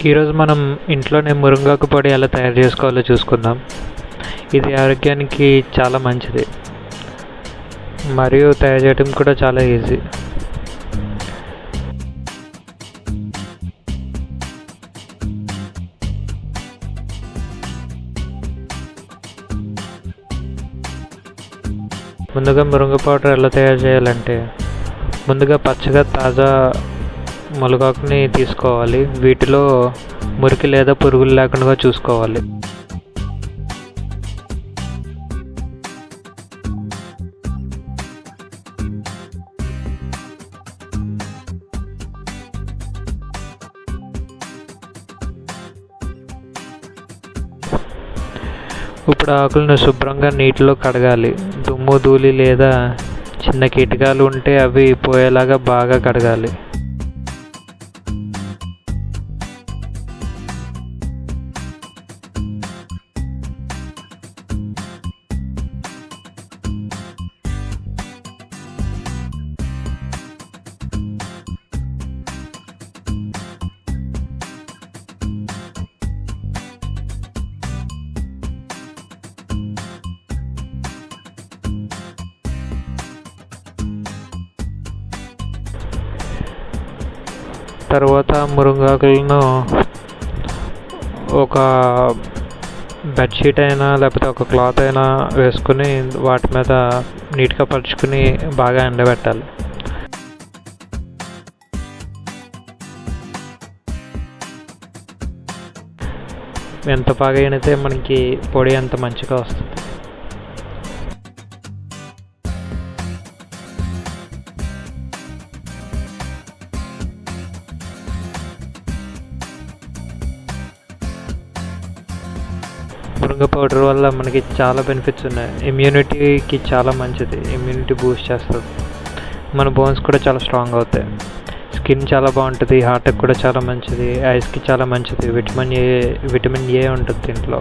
ఈరోజు మనం ఇంట్లోనే మురింగాకు పొడి ఎలా తయారు చేసుకోవాలో చూసుకుందాం. ఇది ఆరోగ్యానికి చాలా మంచిది మరియు తయారు చేయడం కూడా చాలా ఈజీ. ముందుగా మురింగ పౌడర్ ఎలా తయారు చేయాలంటే, ముందుగా పచ్చగా తాజా మునగాకుని తీసుకోవాలి. వీటిలో మురికి లేదా పురుగులు లేకుండా చూసుకోవాలి. ఇప్పుడు ఆకులను శుభ్రంగా నీటిలో కడగాలి. దుమ్ము, ధూళి లేదా చిన్న కీటకాలు ఉంటే అవి పోయేలాగా బాగా కడగాలి. తర్వాత మురింగాకులను ఒక బెడ్షీట్ అయినా లేకపోతే ఒక క్లాత్ అయినా వేసుకుని వాటి మీద నీట్గా పరుచుకుని బాగా ఎండబెట్టాలి. ఎంత బాగా ఎండితే మనకి పొడి అంత మంచిగా వస్తుంది. మురింగ పౌడర్ వల్ల మనకి చాలా బెనిఫిట్స్ ఉన్నాయి. ఇమ్యూనిటీకి చాలా మంచిది, ఇమ్యూనిటీ బూస్ట్ చేస్తుంది. మన బోన్స్ కూడా చాలా స్ట్రాంగ్ అవుతాయి. స్కిన్ చాలా బాగుంటుంది, హార్ట్కి కూడా చాలా మంచిది, ఐస్కి చాలా మంచిది. విటమిన్ ఏ ఉంటుంది దీంట్లో.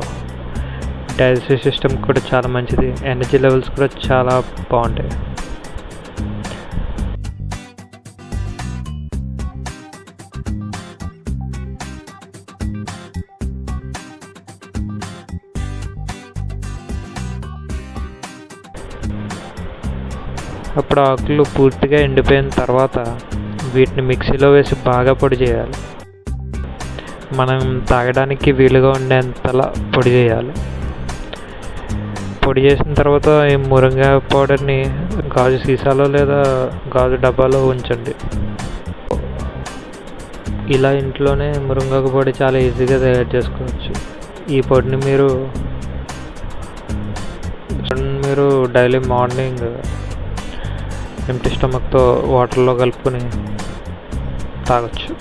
డైజెస్టివ్ సిస్టమ్ కూడా చాలా మంచిది. ఎనర్జీ లెవెల్స్ కూడా చాలా బాగుంటాయి. అప్పుడు ఆకులు పూర్తిగా ఎండిపోయిన తర్వాత వీటిని మిక్సీలో వేసి బాగా పొడి చేయాలి. మనం తాగడానికి వీలుగా ఉండేంతలా పొడి చేయాలి. పొడి చేసిన తర్వాత ఈ మురింగా పౌడర్ని గాజు సీసాలో లేదా గాజు డబ్బాలో ఉంచండి. ఇలా ఇంట్లోనే మురింగాకు పొడి చాలా ఈజీగా తయారు చేసుకోవచ్చు. ఈ పొడిని మీరు డైలీ మార్నింగ్ ఎంప్టీ స్టమక్తో వాటర్లో కలుపుకొని తాగొచ్చు.